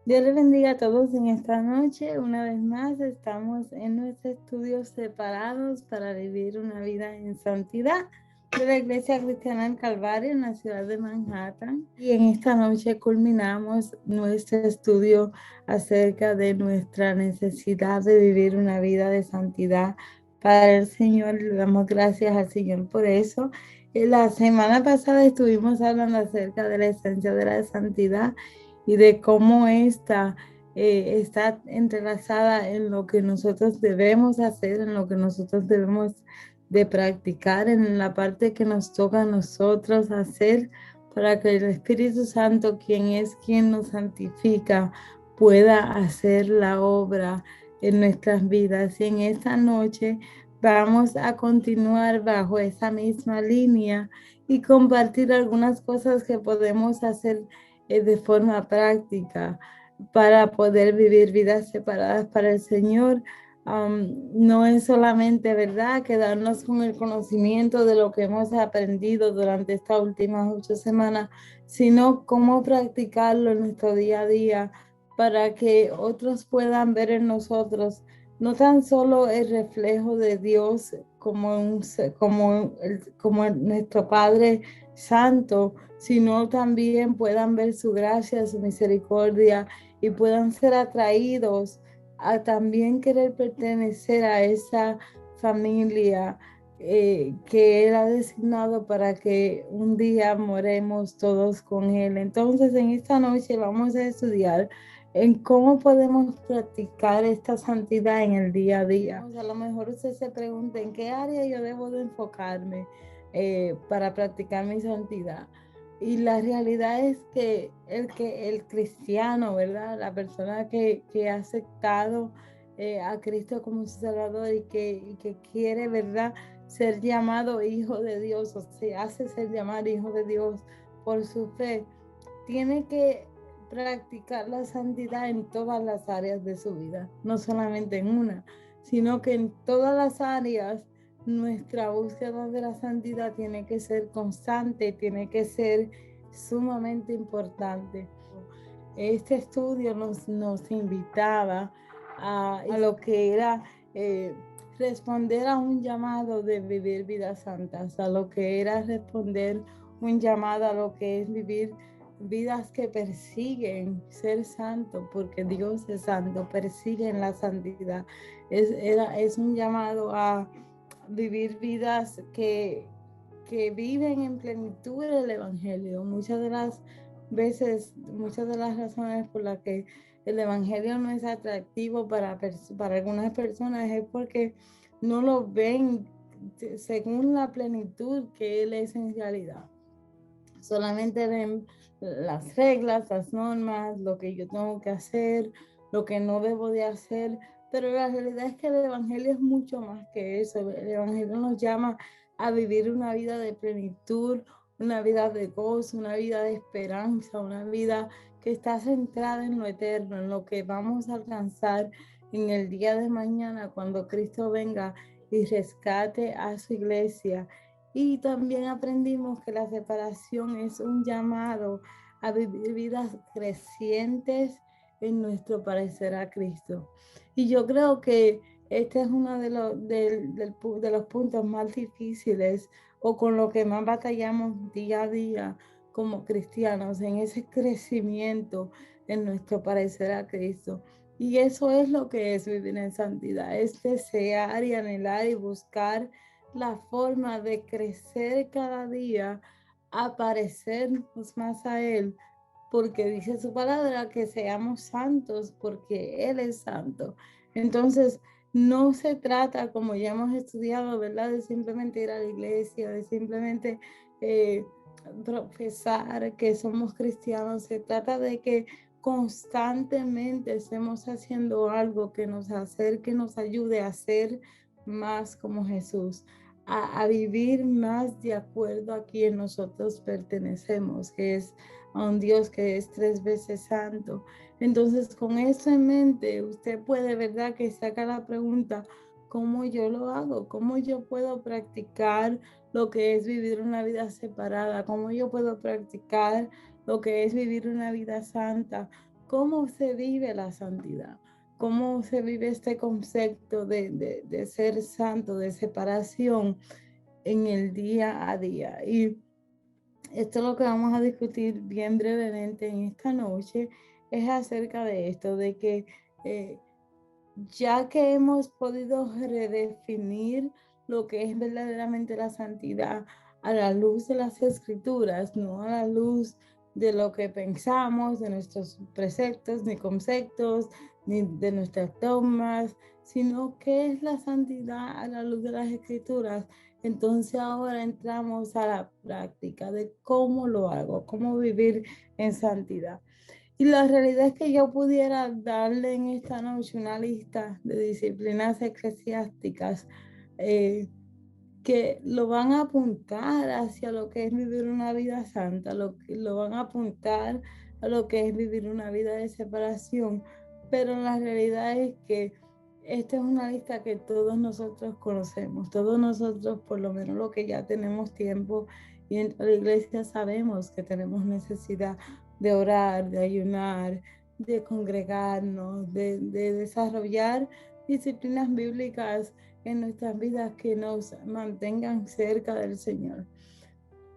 Dios les bendiga a todos en esta noche. Una vez más estamos en nuestros estudios separados para vivir una vida en santidad de la Iglesia Cristiana del Calvario en la ciudad de Manhattan. Y en esta noche culminamos nuestro estudio acerca de nuestra necesidad de vivir una vida de santidad para el Señor. Le damos gracias al Señor por eso. La semana pasada estuvimos hablando acerca de la esencia de la santidad y de cómo esta está entrelazada en lo que nosotros debemos hacer, en lo que nosotros debemos de practicar, en la parte que nos toca a nosotros hacer para que el Espíritu Santo, quien es quien nos santifica, pueda hacer la obra en nuestras vidas. Y en esta noche vamos a continuar bajo esa misma línea y compartir algunas cosas que podemos hacer de forma práctica para poder vivir vidas separadas para el Señor. No es solamente, ¿verdad?, quedarnos con el conocimiento de lo que hemos aprendido durante estas últimas 8 semanas, sino cómo practicarlo en nuestro día a día para que otros puedan ver en nosotros no tan solo el reflejo de Dios como nuestro Padre Santo, sino también puedan ver su gracia, su misericordia y puedan ser atraídos a también querer pertenecer a esa familia que Él ha designado para que un día moremos todos con Él. Entonces, en esta noche vamos a estudiar en cómo podemos practicar esta santidad en el día a día. A lo mejor usted se pregunta en qué área yo debo de enfocarme para practicar mi santidad. Y la realidad es que el cristiano, ¿verdad? La persona que ha aceptado a Cristo como su Salvador y que quiere, ¿verdad?, ser llamado hijo de Dios, o se hace ser llamar hijo de Dios por su fe, tiene que practicar la santidad en todas las áreas de su vida, no solamente en una, sino que en todas las áreas nuestra búsqueda de la santidad tiene que ser constante, tiene que ser sumamente importante. Este estudio nos invitaba a lo que era responder a un llamado de vivir vidas santas, a lo que era responder un llamado a lo que es vivir vidas que persiguen ser santo, porque Dios es santo, persiguen la santidad. Es un llamado a vivir vidas que viven en plenitud del Evangelio. Muchas de las veces, muchas de las razones por las que el Evangelio no es atractivo para algunas personas es porque no lo ven según la plenitud que Él es en realidad. Solamente ven las reglas, las normas, lo que yo tengo que hacer, lo que no debo de hacer, pero la realidad es que el Evangelio es mucho más que eso. El Evangelio nos llama a vivir una vida de plenitud, una vida de gozo, una vida de esperanza, una vida que está centrada en lo eterno, en lo que vamos a alcanzar en el día de mañana cuando Cristo venga y rescate a su iglesia. Y también aprendimos que la separación es un llamado a vivir vidas crecientes en nuestro parecer a Cristo. Y yo creo que este es uno de los puntos más difíciles o con lo que más batallamos día a día como cristianos, en ese crecimiento en nuestro parecer a Cristo. Y eso es lo que es vivir en santidad, es desear y anhelar y buscar la forma de crecer cada día, a parecernos más a Él, porque dice su palabra que seamos santos, porque Él es santo. Entonces, no se trata, como ya hemos estudiado, ¿verdad?, de simplemente ir a la iglesia, de simplemente eh, profesar que somos cristianos. Se trata de que constantemente estemos haciendo algo que nos acerque, nos ayude a ser más como Jesús, a vivir más de acuerdo a quien nosotros pertenecemos, que es a un Dios que es 3 veces santo. Entonces, con eso en mente, usted puede, ¿verdad?, que saca la pregunta, ¿cómo yo lo hago? ¿Cómo yo puedo practicar lo que es vivir una vida separada? ¿Cómo yo puedo practicar lo que es vivir una vida santa? cómo se vive la santidad, cómo se vive este concepto de ser santo, de separación en el día a día. Y esto es lo que vamos a discutir bien brevemente en esta noche, es acerca de esto, de que ya que hemos podido redefinir lo que es verdaderamente la santidad a la luz de las escrituras, no a la luz de lo que pensamos, de nuestros preceptos, ni conceptos, ni de nuestras dogmas, sino que es la santidad a la luz de las escrituras. Entonces ahora entramos a la práctica de cómo lo hago, cómo vivir en santidad. Y la realidad es que yo pudiera darle en esta noche una lista de disciplinas eclesiásticas que lo van a apuntar hacia lo que es vivir una vida santa, lo van a apuntar a lo que es vivir una vida de separación. Pero la realidad es que esta es una lista que todos nosotros conocemos, todos nosotros, por lo menos lo que ya tenemos tiempo y en la iglesia sabemos que tenemos necesidad de orar, de ayunar, de congregarnos, de desarrollar disciplinas bíblicas en nuestras vidas que nos mantengan cerca del Señor.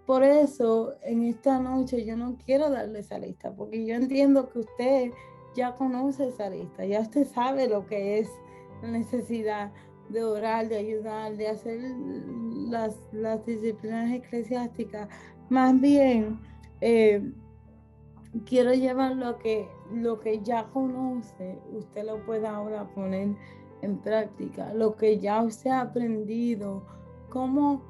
Por eso, en esta noche yo no quiero darle esa lista, porque yo entiendo que usted ya conoce esa lista, ya usted sabe lo que es la necesidad de orar, de ayudar, de hacer las disciplinas eclesiásticas. Más bien, quiero llevarlo a que lo que ya conoce, usted lo pueda ahora poner en práctica. Lo que ya usted ha aprendido, cómo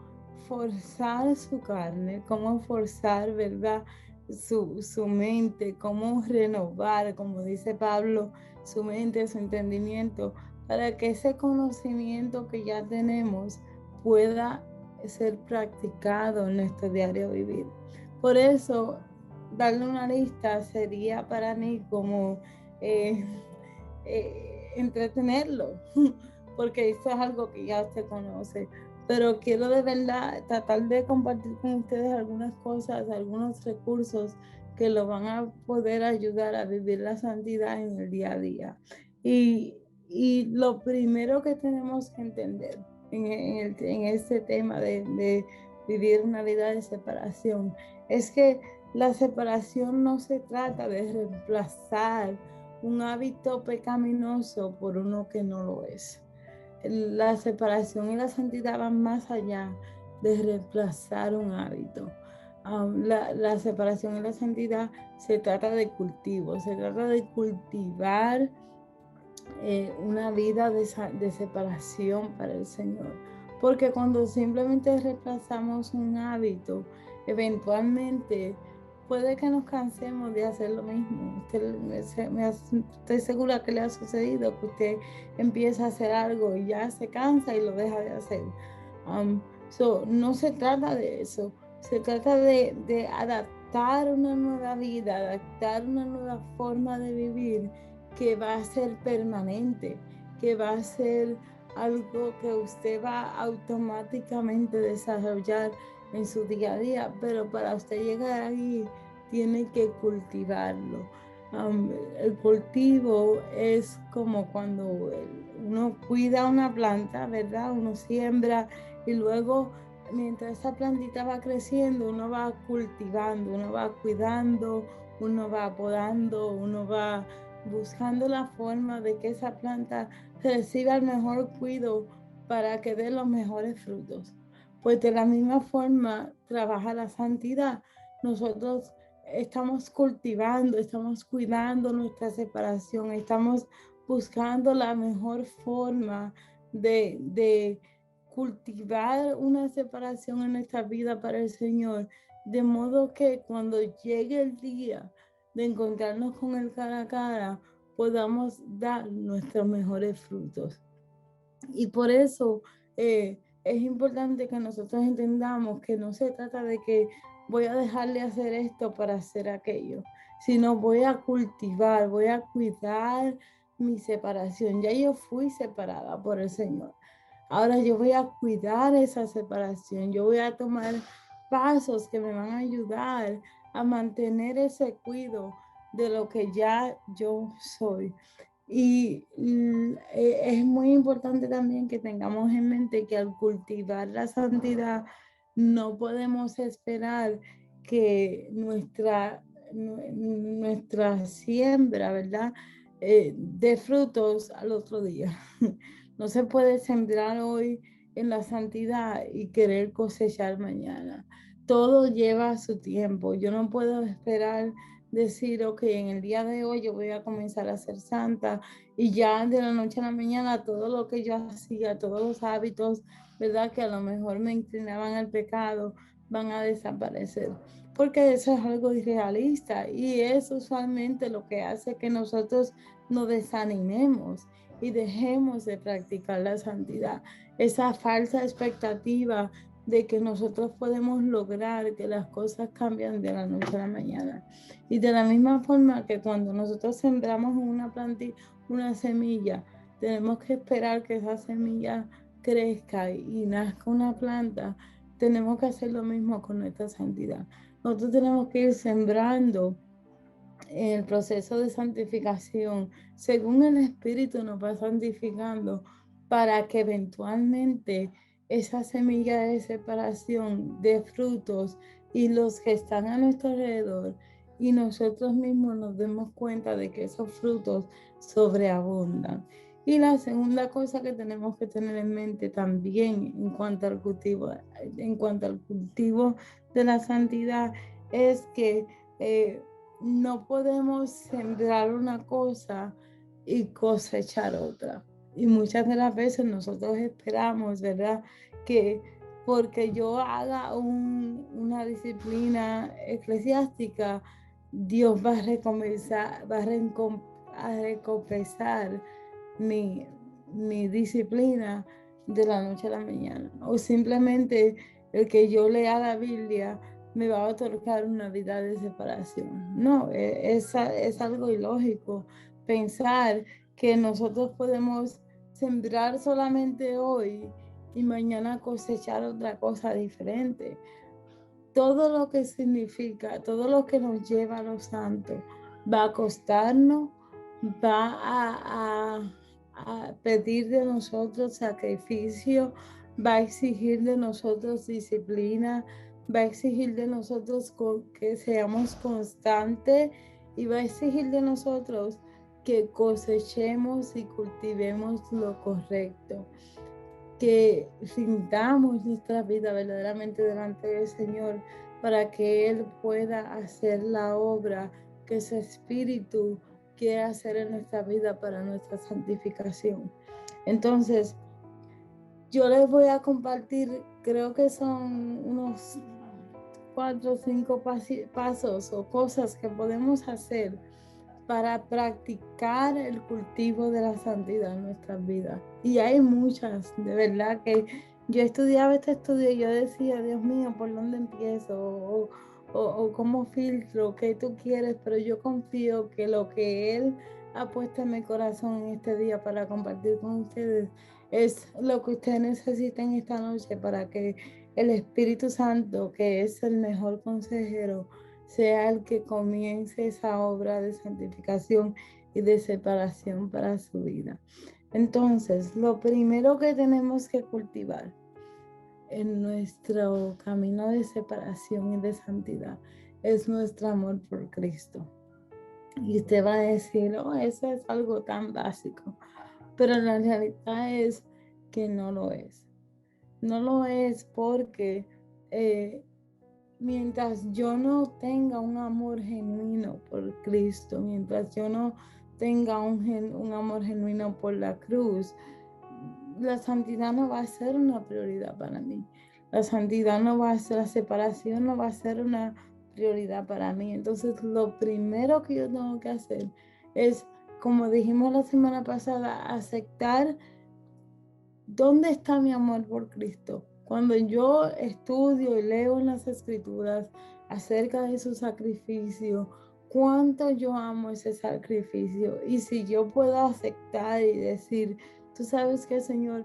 forzar su carne, cómo forzar, ¿verdad? Su mente, cómo renovar, como dice Pablo, su mente, su entendimiento, para que ese conocimiento que ya tenemos pueda ser practicado en nuestro diario vivir. Por eso, darle una lista sería para mí como eh, entretenerlo, porque eso es algo que ya usted conoce. Pero quiero de verdad tratar de compartir con ustedes algunas cosas, algunos recursos que lo van a poder ayudar a vivir la santidad en el día a día. Y lo primero que tenemos que entender en este tema de vivir una vida de separación es que la separación no se trata de reemplazar un hábito pecaminoso por uno que no lo es. La separación y la santidad van más allá de reemplazar un hábito. La separación y la santidad se trata de cultivo, se trata de cultivar una vida de separación para el Señor. Porque cuando simplemente reemplazamos un hábito, eventualmente puede que nos cansemos de hacer lo mismo. Estoy segura que le ha sucedido que usted empieza a hacer algo y ya se cansa y lo deja de hacer. No se trata de eso, se trata de adaptar una nueva vida, adaptar una nueva forma de vivir que va a ser permanente, que va a ser algo que usted va automáticamente a desarrollar en su día a día, pero para usted llegar ahí tiene que cultivarlo. El cultivo es como cuando uno cuida una planta, ¿verdad? Uno siembra y luego mientras esa plantita va creciendo, uno va cultivando, uno va cuidando, uno va podando, uno va buscando la forma de que esa planta reciba el mejor cuidado para que dé los mejores frutos. Pues de la misma forma trabaja la santidad. Nosotros estamos cultivando, estamos cuidando nuestra separación, estamos buscando la mejor forma de cultivar una separación en nuestra vida para el Señor, de modo que cuando llegue el día de encontrarnos con Él cara a cara, podamos dar nuestros mejores frutos. Y por eso es importante que nosotros entendamos que no se trata de que voy a dejarle hacer esto para hacer aquello, sino voy a cultivar, voy a cuidar mi separación. Ya yo fui separada por el Señor. Ahora yo voy a cuidar esa separación. Yo voy a tomar pasos que me van a ayudar a mantener ese cuidado de lo que ya yo soy. Y es muy importante también que tengamos en mente que al cultivar la santidad no podemos esperar que nuestra siembra, ¿verdad? Dé frutos al otro día. No se puede sembrar hoy en la santidad y querer cosechar mañana. Todo lleva su tiempo. Yo no puedo esperar decir, ok, en el día de hoy yo voy a comenzar a ser santa y ya de la noche a la mañana todo lo que yo hacía, todos los hábitos, ¿verdad? Que a lo mejor me inclinaban al pecado, van a desaparecer. Porque eso es algo irrealista y es usualmente lo que hace que nosotros nos desanimemos y dejemos de practicar la santidad. Esa falsa expectativa de que nosotros podemos lograr que las cosas cambien de la noche a la mañana. Y de la misma forma que cuando nosotros sembramos una plantilla, una semilla, tenemos que esperar que esa semilla crezca y nazca una planta. Tenemos que hacer lo mismo con nuestra santidad. Nosotros tenemos que ir sembrando en el proceso de santificación, según el Espíritu nos va santificando, para que eventualmente esa semilla de separación dé frutos y los que están a nuestro alrededor y nosotros mismos nos demos cuenta de que esos frutos sobreabundan. Y la segunda cosa que tenemos que tener en mente también en cuanto al cultivo de la santidad, es que no podemos sembrar una cosa y cosechar otra. Y muchas de las veces nosotros esperamos, ¿verdad? Que porque yo haga una disciplina eclesiástica, Dios va a recompensar, a recompensar mi, mi disciplina de la noche a la mañana. O simplemente el que yo lea la Biblia me va a otorgar una vida de separación. No, es algo ilógico pensar que nosotros podemos sembrar solamente hoy y mañana cosechar otra cosa diferente. Todo lo que significa, todo lo que nos lleva a los santos, va a costarnos, va a pedir de nosotros sacrificio, va a exigir de nosotros disciplina, va a exigir de nosotros que seamos constantes y va a exigir de nosotros que cosechemos y cultivemos lo correcto, que rindamos nuestra vida verdaderamente delante del Señor para que Él pueda hacer la obra que su Espíritu quiere hacer en nuestra vida para nuestra santificación. Entonces, yo les voy a compartir, creo que son unos 4 o 5 pasos o cosas que podemos hacer para practicar el cultivo de la santidad en nuestras vidas. Y hay muchas, de verdad, que yo estudiaba este estudio y yo decía, Dios mío, ¿por dónde empiezo? O cómo filtro, qué tú quieres, pero yo confío que lo que Él ha puesto en mi corazón en este día para compartir con ustedes es lo que ustedes necesitan esta noche para que el Espíritu Santo, que es el mejor consejero, sea el que comience esa obra de santificación y de separación para su vida. Entonces, lo primero que tenemos que cultivar en nuestro camino de separación y de santidad es nuestro amor por Cristo. Y usted va a decir, oh, eso es algo tan básico, pero la realidad es que no lo es. No lo es porque mientras yo no tenga un amor genuino por Cristo, mientras yo no tenga un amor genuino por la cruz, la santidad no va a ser una prioridad para mí. La santidad no va a ser, la separación no va a ser una prioridad para mí. Entonces, lo primero que yo tengo que hacer es, como dijimos la semana pasada, aceptar dónde está mi amor por Cristo. Cuando yo estudio y leo en las escrituras acerca de su sacrificio, cuánto yo amo ese sacrificio. Y si yo puedo aceptar y decir, tú sabes que, Señor,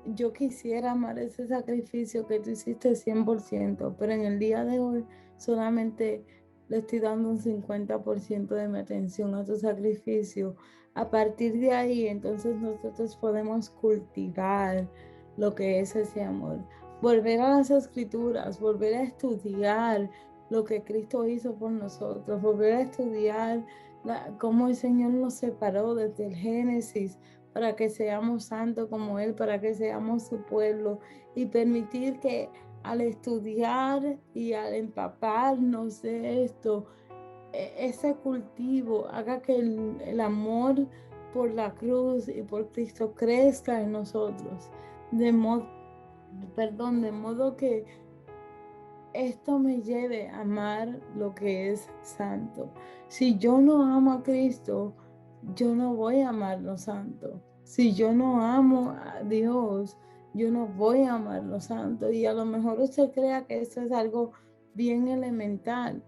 yo quisiera amar ese sacrificio que tú hiciste 100%, pero en el día de hoy solamente le estoy dando un 50% de mi atención a tu sacrificio. A partir de ahí, entonces nosotros podemos cultivar lo que es ese amor. Volver a las escrituras, volver a estudiar lo que Cristo hizo por nosotros, volver a estudiar cómo el Señor nos separó desde el Génesis para que seamos santos como Él, para que seamos su pueblo, y permitir que al estudiar y al empaparnos de esto, ese cultivo haga que el amor por la cruz y por Cristo crezca en nosotros, de modo, de modo que esto me lleve a amar lo que es santo. Si yo no amo a Cristo, yo no voy a amar lo santo. Si yo no amo a Dios, yo no voy a amar lo santo. Y a lo mejor usted crea que esto es algo bien elemental,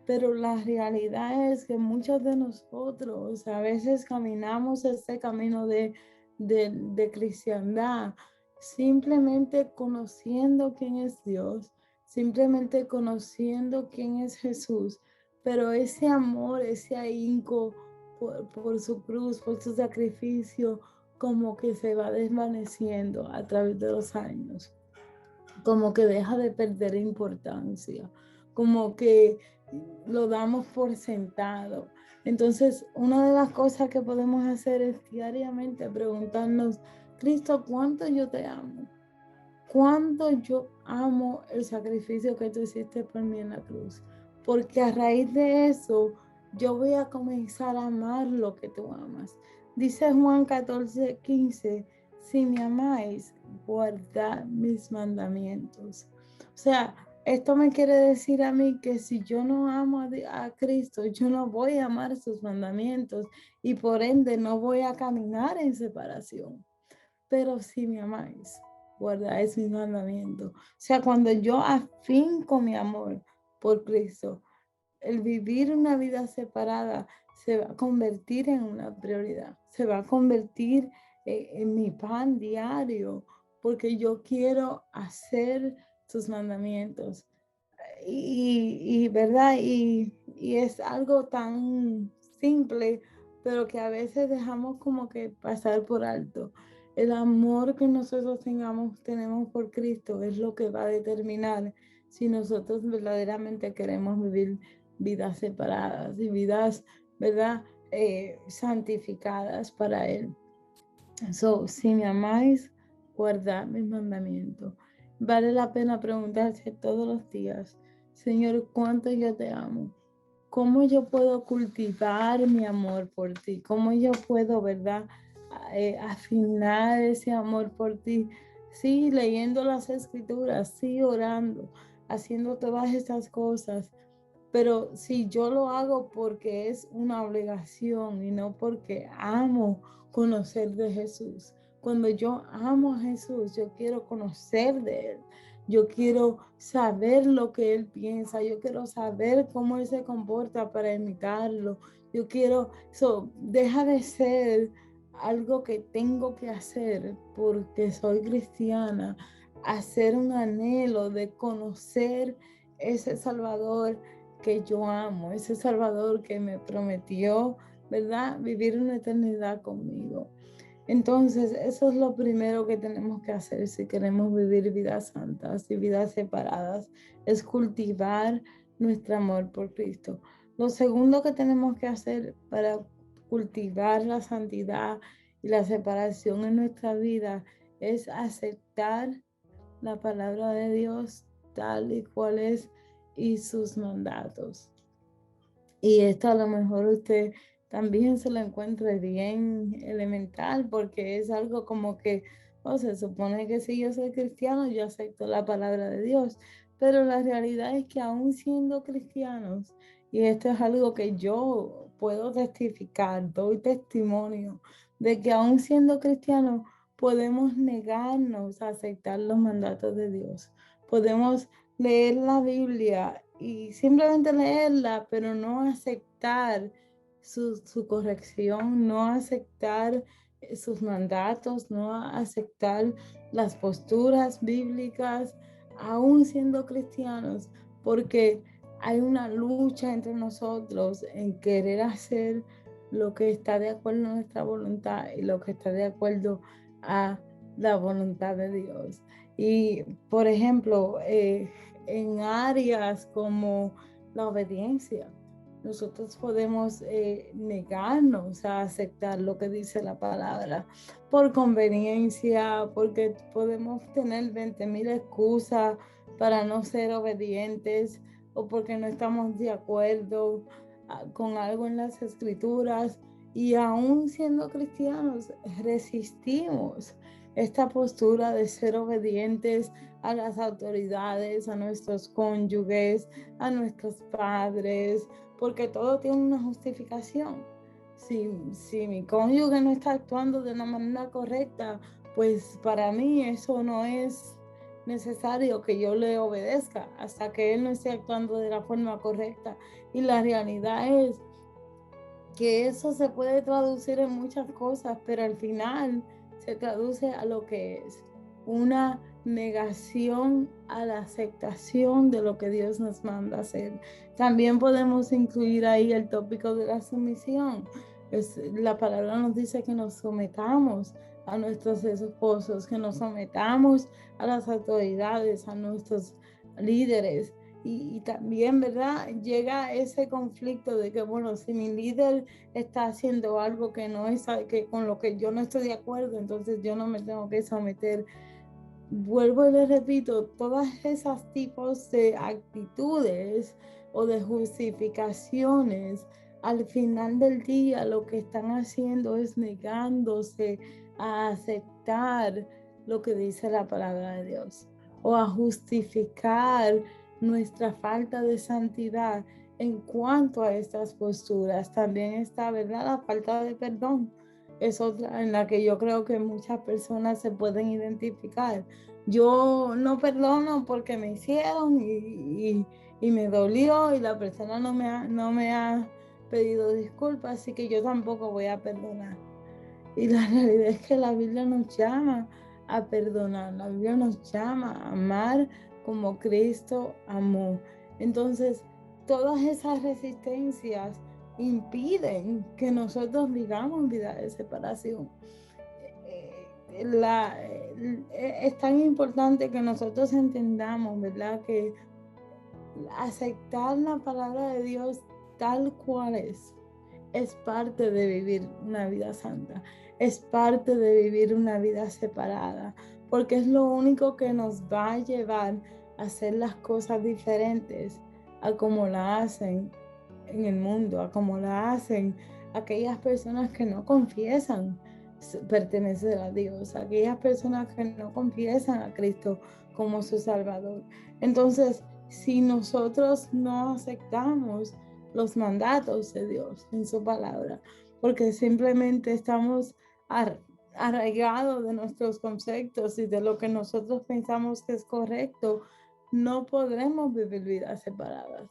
pero la realidad es que muchos de nosotros a veces caminamos este camino de cristiandad simplemente conociendo quién es Dios, simplemente conociendo quién es Jesús, pero ese amor, ese ahínco por su cruz, por su sacrificio, como que se va desvaneciendo a través de los años, como que deja de perder importancia, como que lo damos por sentado. Entonces, una de las cosas que podemos hacer es diariamente preguntarnos: Cristo, ¿cuánto yo te amo? ¿Cuánto yo amo el sacrificio que tú hiciste por mí en la cruz? Porque a raíz de eso, yo voy a comenzar a amar lo que tú amas. Dice Juan 14:15, si me amáis, guardad mis mandamientos. O sea, esto me quiere decir a mí que si yo no amo a Cristo, yo no voy a amar sus mandamientos y por ende no voy a caminar en separación. Pero si me amáis, guardáis mis mandamientos. O sea, cuando yo afinco mi amor por Cristo, el vivir una vida separada se va a convertir en una prioridad, se va a convertir en mi pan diario, porque yo quiero hacer sus mandamientos. ¿Verdad? Y es algo tan simple, pero que a veces dejamos como que pasar por alto. El amor que nosotros tenemos por Cristo es lo que va a determinar si nosotros verdaderamente queremos vivir vidas separadas y vidas, ¿verdad? Santificadas para Él. So, si me amáis, guardad mis mandamientos. Vale la pena preguntarse todos los días: Señor, ¿cuánto yo te amo? ¿Cómo yo puedo cultivar mi amor por ti? ¿Cómo yo puedo, verdad, afinar ese amor por ti? Sí, leyendo las escrituras, sí, orando, haciendo todas estas cosas. Pero si yo lo hago porque es una obligación y no porque amo conocer de Jesús. Cuando yo amo a Jesús, yo quiero conocer de Él. Yo quiero saber lo que Él piensa. Yo quiero saber cómo Él se comporta para imitarlo. Yo quiero, eso deja de ser algo que tengo que hacer porque soy cristiana, hacer un anhelo de conocer ese Salvador que yo amo, ese Salvador que me prometió, ¿verdad? Vivir una eternidad conmigo. Entonces, eso es lo primero que tenemos que hacer si queremos vivir vidas santas y vidas separadas, es cultivar nuestro amor por Cristo. Lo segundo que tenemos que hacer para cultivar la santidad y la separación en nuestra vida es aceptar la palabra de Dios tal y cual es y sus mandatos. Y esto a lo mejor usted también se lo encuentre bien elemental porque es algo como que, se supone que si yo soy cristiano, yo acepto la palabra de Dios, pero la realidad es que aún siendo cristianos, y esto es algo que yo puedo testificar, doy testimonio de que aún siendo cristianos podemos negarnos a aceptar los mandatos de Dios. Podemos leer la Biblia y simplemente leerla, pero no aceptar su corrección, no aceptar sus mandatos, no aceptar las posturas bíblicas, aún siendo cristianos, porque hay una lucha entre nosotros en querer hacer lo que está de acuerdo a nuestra voluntad y lo que está de acuerdo a la voluntad de Dios. Y, por ejemplo, en áreas como la obediencia, nosotros podemos negarnos a aceptar lo que dice la palabra por conveniencia, porque podemos tener 20,000 excusas para no ser obedientes o porque no estamos de acuerdo con algo en las escrituras, y aún siendo cristianos resistimos esta postura de ser obedientes a las autoridades, a nuestros cónyuges, a nuestros padres, porque todo tiene una justificación. Si mi cónyuge no está actuando de una manera correcta, pues para mí eso no es necesario que yo le obedezca hasta que él no esté actuando de la forma correcta. Y la realidad es que eso se puede traducir en muchas cosas, pero al final se traduce a lo que es una negación a la aceptación de lo que Dios nos manda hacer. También podemos incluir ahí el tópico de la sumisión. La palabra nos dice que nos sometamos a nuestros esposos, que nos sometamos a las autoridades, a nuestros líderes. Y también, ¿verdad? Llega ese conflicto de que, bueno, si mi líder está haciendo algo que no es, que con lo que yo no estoy de acuerdo, entonces yo no me tengo que someter. Vuelvo y le repito, todas esas tipos de actitudes o de justificaciones, al final del día lo que están haciendo es negándose a aceptar lo que dice la palabra de Dios o a justificar nuestra falta de santidad en cuanto a estas posturas. También está, ¿verdad?, la falta de perdón. Es otra en la que yo creo que muchas personas se pueden identificar. Yo no perdono porque me hicieron y me dolió y la persona no me ha pedido disculpas, así que yo tampoco voy a perdonar. Y la realidad es que la Biblia nos llama a perdonar, la Biblia nos llama a amar como Cristo amó. Entonces, todas esas resistencias impiden que nosotros vivamos vida de separación. Es tan importante que nosotros entendamos, ¿verdad?, que aceptar la palabra de Dios tal cual es parte de vivir una vida santa, es parte de vivir una vida separada, porque es lo único que nos va a llevar a hacer las cosas diferentes a como la hacen en el mundo, a como la hacen aquellas personas que no confiesan pertenecer a Dios, aquellas personas que no confiesan a Cristo como su Salvador. Entonces, si nosotros no aceptamos los mandatos de Dios en su palabra, porque simplemente estamos arraigados de nuestros conceptos y de lo que nosotros pensamos que es correcto, no podremos vivir vidas separadas.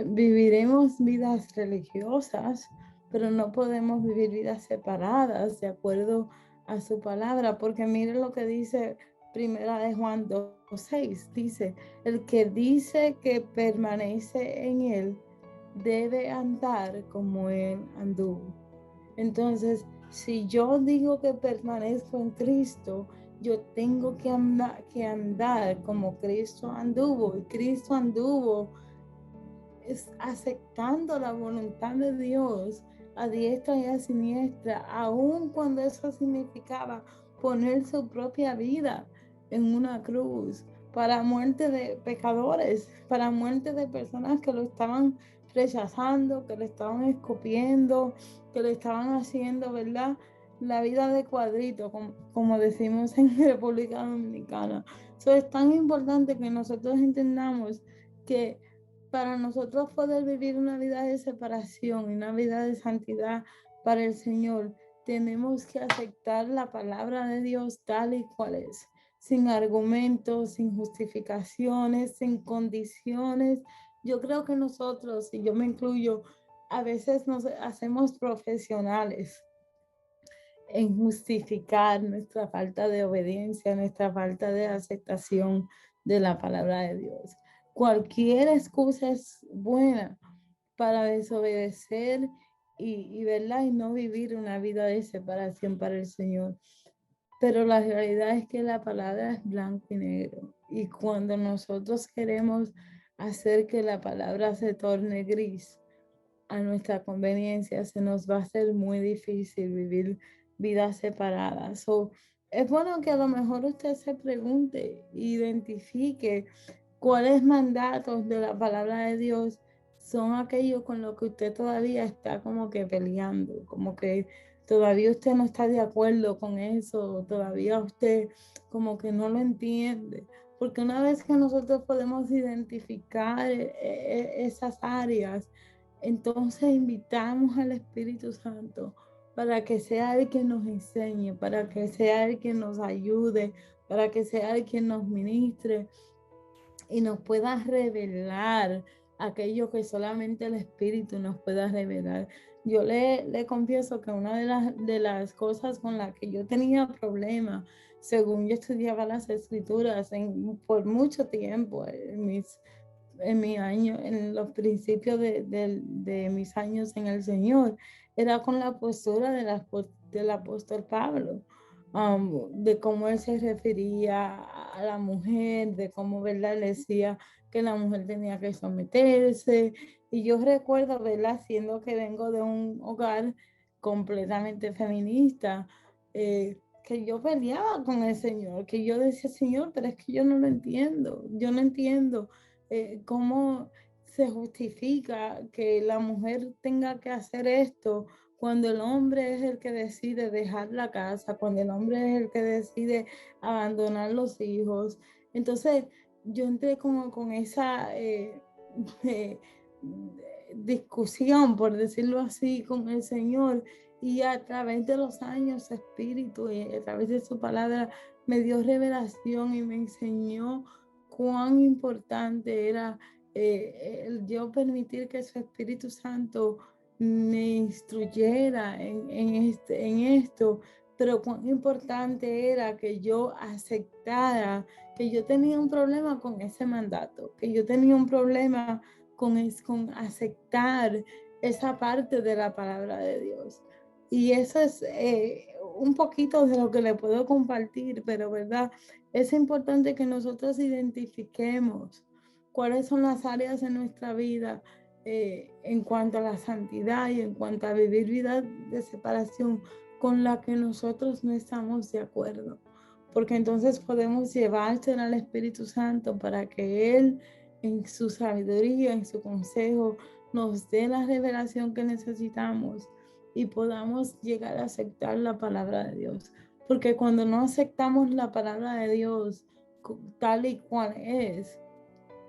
Viviremos vidas religiosas, pero no podemos vivir vidas separadas de acuerdo a su palabra, porque mire lo que dice Primera de Juan 2:6, dice, el que dice que permanece en él debe andar como él anduvo. Entonces, si yo digo que permanezco en Cristo, yo tengo que andar como Cristo anduvo, y Cristo anduvo es aceptando la voluntad de Dios a diestra y a siniestra, aun cuando eso significaba poner su propia vida en una cruz para muerte de pecadores, para muerte de personas que lo estaban rechazando, que le estaban escupiendo, que le estaban haciendo, ¿verdad?, la vida de cuadrito, como decimos en República Dominicana. Eso es tan importante que nosotros entendamos que para nosotros poder vivir una vida de separación y una vida de santidad para el Señor, tenemos que aceptar la palabra de Dios tal y cual es, sin argumentos, sin justificaciones, sin condiciones. Yo creo que nosotros, y yo me incluyo, a veces nos hacemos profesionales en justificar nuestra falta de obediencia, nuestra falta de aceptación de la palabra de Dios. cualquier excusa es buena para desobedecer ¿verdad? Y no vivir una vida de separación para el Señor. Pero la realidad es que la palabra es blanco y negro. Y cuando nosotros queremos hacer que la palabra se torne gris a nuestra conveniencia, se nos va a hacer muy difícil vivir vidas separadas. So, es bueno que a lo mejor usted se pregunte, identifique cuáles mandatos de la palabra de Dios son aquellos con los que usted todavía está como que peleando, como que todavía usted no está de acuerdo con eso, todavía usted como que no lo entiende. Porque una vez que nosotros podemos identificar esas áreas, entonces invitamos al Espíritu Santo para que sea el que nos enseñe, para que sea el que nos ayude, para que sea el que nos ministre y nos pueda revelar aquello que solamente el Espíritu nos pueda revelar. Yo le confieso que una de las cosas con las que yo tenía problemas, según yo estudiaba las escrituras por mucho tiempo, en los principios de mis años en el Señor, era con la postura del apóstol Pablo, de cómo él se refería a la mujer, de cómo, ¿verdad?, le decía que la mujer tenía que someterse. Y yo recuerdo, ¿verdad?, siendo que vengo de un hogar completamente feminista, que yo peleaba con el Señor, que yo decía, Señor, pero es que yo no lo entiendo, yo no entiendo cómo se justifica que la mujer tenga que hacer esto cuando el hombre es el que decide dejar la casa, cuando el hombre es el que decide abandonar los hijos. Entonces yo entré como con esa eh, discusión, por decirlo así, con el Señor, y a través de los años, Espíritu, y a través de su palabra, me dio revelación y me enseñó cuán importante era el yo permitir que su Espíritu Santo me instruyera en esto, pero cuán importante era que yo aceptara que yo tenía un problema con ese mandato, que yo tenía un problema con aceptar esa parte de la palabra de Dios. Y eso es un poquito de lo que le puedo compartir, pero verdad, es importante que nosotros identifiquemos cuáles son las áreas de nuestra vida en cuanto a la santidad y en cuanto a vivir vida de separación con la que nosotros no estamos de acuerdo. Porque entonces podemos llevársela al Espíritu Santo para que Él, en su sabiduría, en su consejo, nos dé la revelación que necesitamos y podamos llegar a aceptar la palabra de Dios. Porque cuando no aceptamos la palabra de Dios tal y cual es,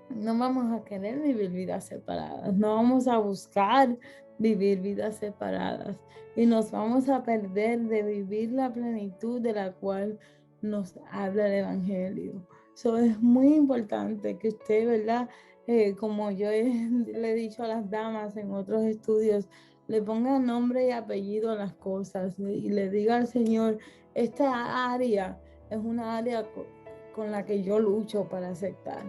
no vamos a querer vivir vidas separadas, no vamos a buscar vivir vidas separadas y nos vamos a perder de vivir la plenitud de la cual nos habla el Evangelio. Eso es muy importante que usted, ¿verdad? Como yo le he dicho a las damas en otros estudios, le ponga nombre y apellido a las cosas y le diga al Señor, esta área es una área con la que yo lucho para aceptar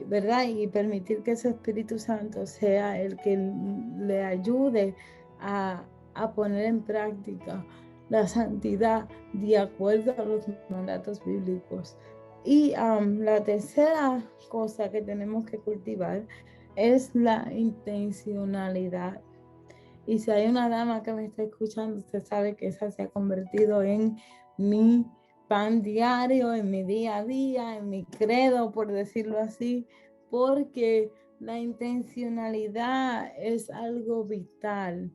¿verdad? Y permitir que ese Espíritu Santo sea el que le ayude a poner en práctica la santidad de acuerdo a los mandatos bíblicos. Y la tercera cosa que tenemos que cultivar es la intencionalidad. Y si hay una dama que me está escuchando, usted sabe que esa se ha convertido en mi pan diario, en mi día a día, en mi credo, por decirlo así, porque la intencionalidad es algo vital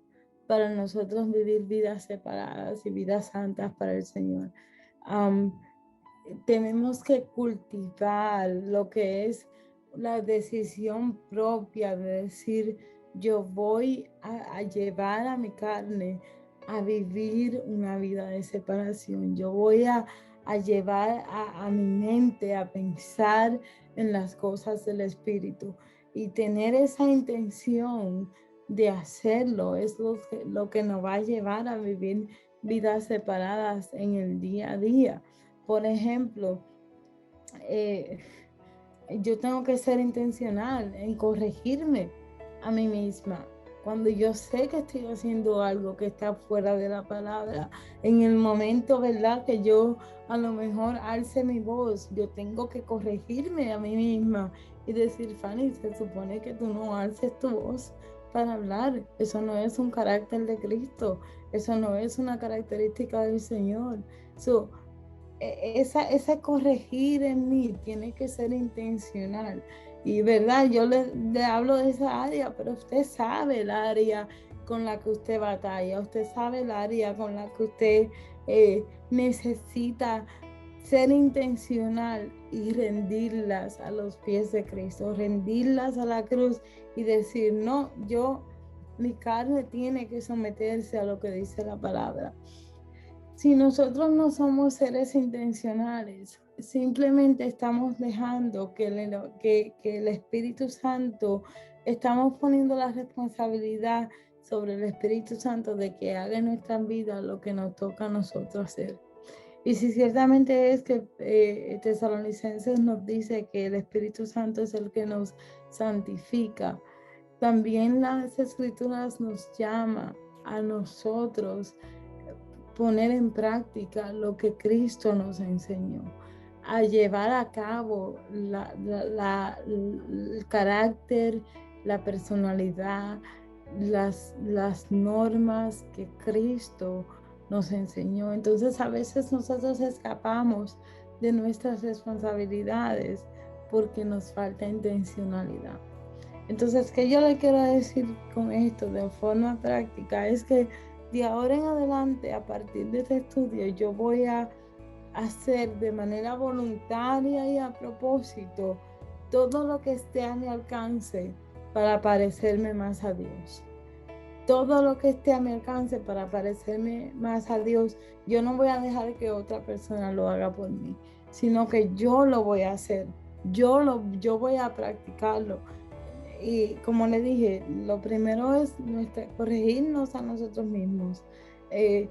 para nosotros vivir vidas separadas y vidas santas para el Señor. Tenemos que cultivar lo que es la decisión propia de decir, yo voy a llevar a mi carne a vivir una vida de separación. Yo voy a llevar a mi mente a pensar en las cosas del Espíritu. Y tener esa intención de hacerlo es lo que nos va a llevar a vivir vidas separadas en el día a día. Por ejemplo, eh, yo tengo que ser intencional en corregirme a mí misma. Cuando yo sé que estoy haciendo algo que está fuera de la palabra, en el momento, ¿verdad? Que yo a lo mejor alce mi voz, yo tengo que corregirme a mí misma y decir, Fanny, se supone que tú no alces tu voz para hablar. Eso no es un carácter de Cristo, eso no es una característica del Señor. So, esa corregir en mí tiene que ser intencional. Y verdad, yo le hablo de esa área, pero usted sabe el área con la que usted batalla, usted sabe el área con la que usted necesita ser intencional y rendirlas a los pies de Cristo, rendirlas a la cruz y decir, no, mi carne tiene que someterse a lo que dice la palabra. Si nosotros no somos seres intencionales, simplemente estamos dejando que el Espíritu Santo, estamos poniendo la responsabilidad sobre el Espíritu Santo de que haga en nuestra vida lo que nos toca a nosotros hacer. Y si ciertamente es que Tesalonicenses nos dice que el Espíritu Santo es el que nos santifica, también las Escrituras nos llama a nosotros poner en práctica lo que Cristo nos enseñó, a llevar a cabo el carácter, la personalidad, las normas que Cristo nos enseñó. Entonces a veces nosotros escapamos de nuestras responsabilidades porque nos falta intencionalidad. Entonces, ¿qué yo le quiero decir con esto de forma práctica? Es que de ahora en adelante, a partir de este estudio, yo voy a hacer de manera voluntaria y a propósito todo lo que esté a mi alcance para parecerme más a Dios. Todo lo que esté a mi alcance para parecerme más a Dios, yo no voy a dejar que otra persona lo haga por mí, sino que yo lo voy a hacer. Yo voy a practicarlo. Y como le dije, lo primero es corregirnos a nosotros mismos, eh,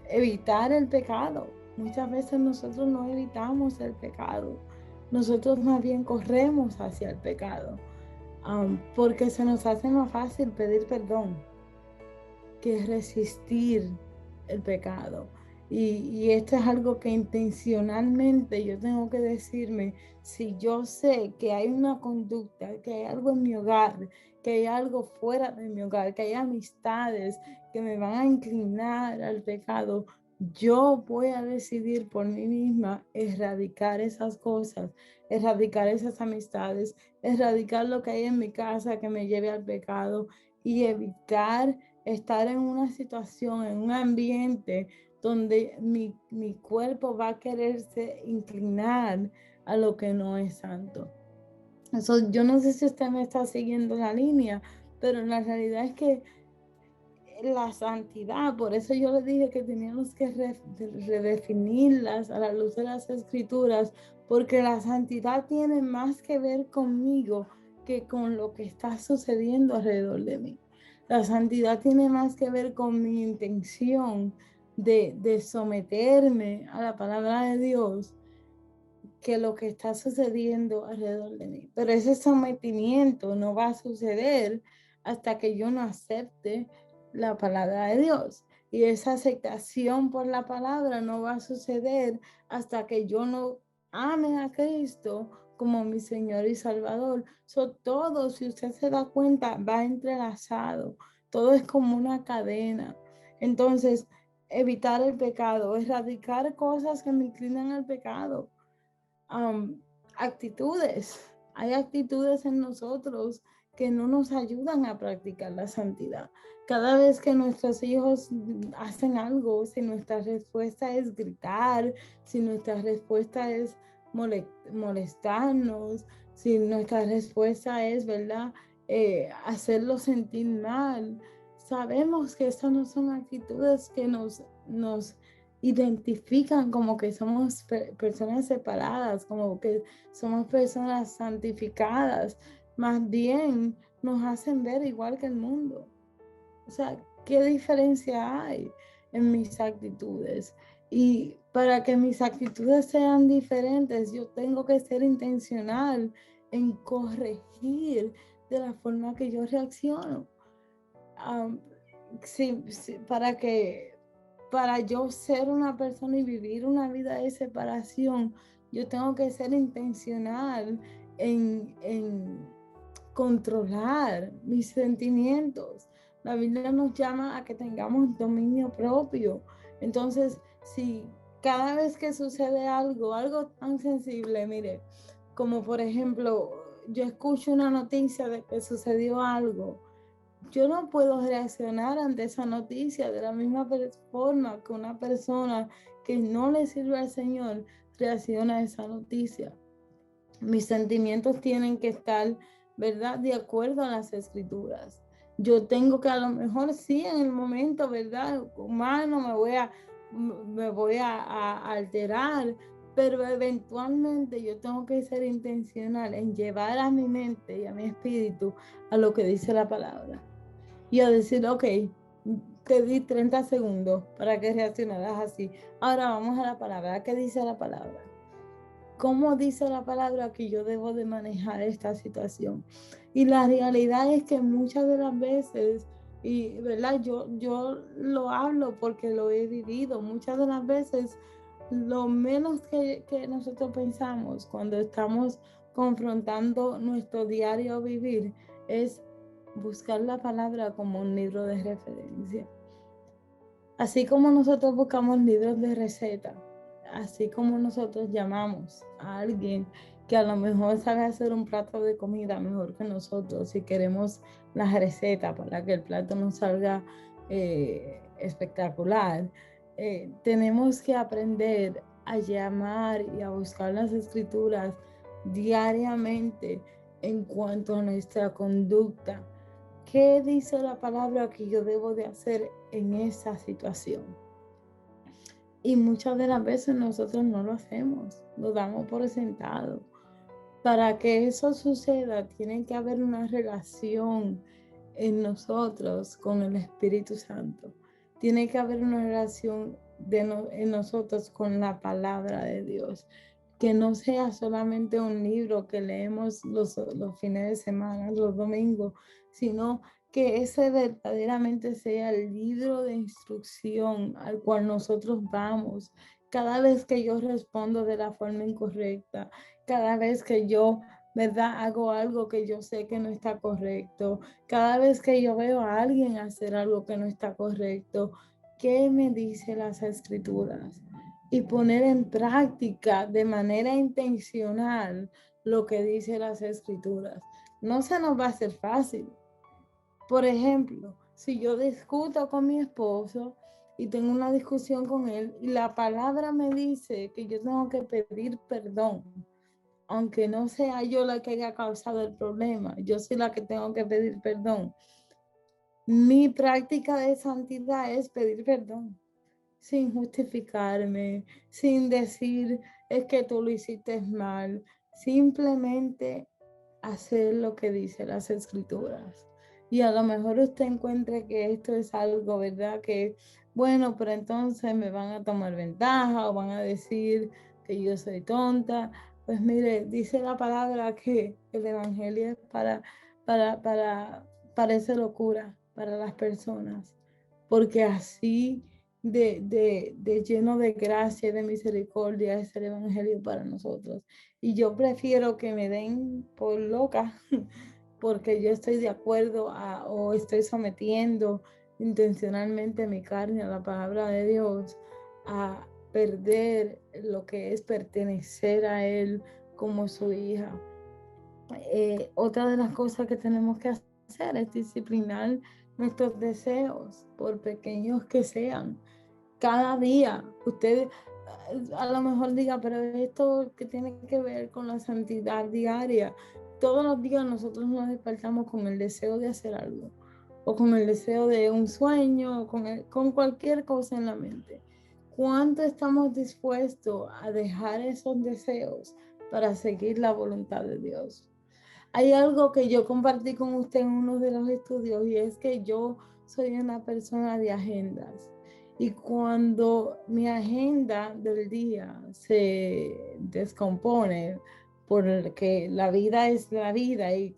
evitar el pecado. Muchas veces nosotros no evitamos el pecado, nosotros más bien corremos hacia el pecado, porque se nos hace más fácil pedir perdón que resistir el pecado. Y esto es algo que intencionalmente yo tengo que decirme, si yo sé que hay una conducta, que hay algo en mi hogar, que hay algo fuera de mi hogar, que hay amistades que me van a inclinar al pecado, yo voy a decidir por mí misma erradicar esas cosas, erradicar esas amistades, erradicar lo que hay en mi casa que me lleve al pecado y evitar estar en una situación, en un ambiente donde mi cuerpo va a quererse inclinar a lo que no es santo. Eso, yo no sé si usted me está siguiendo la línea, pero la realidad es que la santidad, por eso yo le dije que teníamos que redefinirlas a la luz de las escrituras, porque la santidad tiene más que ver conmigo que con lo que está sucediendo alrededor de mí. La santidad tiene más que ver con mi intención de someterme a la palabra de Dios que lo que está sucediendo alrededor de mí. Pero ese sometimiento no va a suceder hasta que yo no acepte la palabra de Dios. Y esa aceptación por la palabra no va a suceder hasta que yo no ame a Cristo como mi Señor y Salvador. Todo, si usted se da cuenta, va entrelazado. Todo es como una cadena. Entonces, evitar el pecado, erradicar cosas que me inclinan al pecado, actitudes. Hay actitudes en nosotros que no nos ayudan a practicar la santidad. Cada vez que nuestros hijos hacen algo, si nuestra respuesta es gritar, si nuestra respuesta es molestarnos, si nuestra respuesta es, ¿verdad?, hacerlo sentir mal, sabemos que estas no son actitudes que nos identifican como que somos personas separadas, como que somos personas santificadas, más bien nos hacen ver igual que el mundo. O sea, ¿qué diferencia hay en mis actitudes? Y para que mis actitudes sean diferentes, yo tengo que ser intencional en corregir de la forma que yo reacciono. Para yo ser una persona y vivir una vida de separación, yo tengo que ser intencional en controlar mis sentimientos. La Biblia nos llama a que tengamos dominio propio. Entonces, si cada vez que sucede algo tan sensible, mire, como por ejemplo, yo escucho una noticia de que sucedió algo, yo no puedo reaccionar ante esa noticia de la misma forma que una persona que no le sirve al Señor reacciona a esa noticia. Mis sentimientos tienen que estar, ¿verdad?, de acuerdo a las escrituras. Yo tengo que a lo mejor sí en el momento, ¿verdad?, humano me voy a alterar, pero eventualmente yo tengo que ser intencional en llevar a mi mente y a mi espíritu a lo que dice la palabra. Y a decir, ok, te di 30 segundos para que reaccionaras así. Ahora vamos a la palabra. ¿Qué dice la palabra? ¿Cómo dice la palabra que yo debo de manejar esta situación? Y la realidad es que muchas de las veces, y verdad, yo lo hablo porque lo he vivido, muchas de las veces lo menos que nosotros pensamos cuando estamos confrontando nuestro diario vivir es buscar la palabra como un libro de referencia. Así como nosotros buscamos libros de receta, así como nosotros llamamos a alguien que a lo mejor sabe hacer un plato de comida mejor que nosotros, si queremos la receta para que el plato nos salga espectacular, tenemos que aprender a llamar y a buscar las escrituras diariamente en cuanto a nuestra conducta. ¿Qué dice la palabra que yo debo de hacer en esa situación? Y muchas de las veces nosotros no lo hacemos, lo damos por sentado. Para que eso suceda, tiene que haber una relación en nosotros con el Espíritu Santo. Tiene que haber una relación en nosotros con la palabra de Dios. Que no sea solamente un libro que leemos los fines de semana, los domingos, sino que ese verdaderamente sea el libro de instrucción al cual nosotros vamos. Cada vez que yo respondo de la forma incorrecta, cada vez que yo, ¿verdad?, hago algo que yo sé que no está correcto, cada vez que yo veo a alguien hacer algo que no está correcto, ¿qué me dice las escrituras? Y poner en práctica de manera intencional lo que dice las escrituras. No se nos va a hacer fácil. Por ejemplo, si yo discuto con mi esposo y tengo una discusión con él y la palabra me dice que yo tengo que pedir perdón, aunque no sea yo la que haya causado el problema, yo soy la que tengo que pedir perdón. Mi práctica de santidad es pedir perdón, sin justificarme, sin decir es que tú lo hiciste mal, simplemente hacer lo que dice las escrituras. Y a lo mejor usted encuentre que esto es algo, ¿verdad? Que, bueno, pero entonces me van a tomar ventaja o van a decir que yo soy tonta. Pues mire, dice la palabra que el evangelio es para, parece locura para las personas, porque así de lleno de gracia y de misericordia es el evangelio para nosotros. Y yo prefiero que me den por loca porque yo estoy de acuerdo o estoy sometiendo intencionalmente mi carne a la palabra de Dios, a perder lo que es pertenecer a Él como su hija. Otra de las cosas que tenemos que hacer es disciplinar nuestros deseos, por pequeños que sean. Cada día, usted a lo mejor diga, pero esto que tiene que ver con la santidad diaria. Todos los días nosotros nos despertamos con el deseo de hacer algo, o con el deseo de un sueño, o con cualquier cosa en la mente. ¿Cuánto estamos dispuestos a dejar esos deseos para seguir la voluntad de Dios? Hay algo que yo compartí con usted en uno de los estudios y es que yo soy una persona de agendas. Y cuando mi agenda del día se descompone porque la vida es la vida y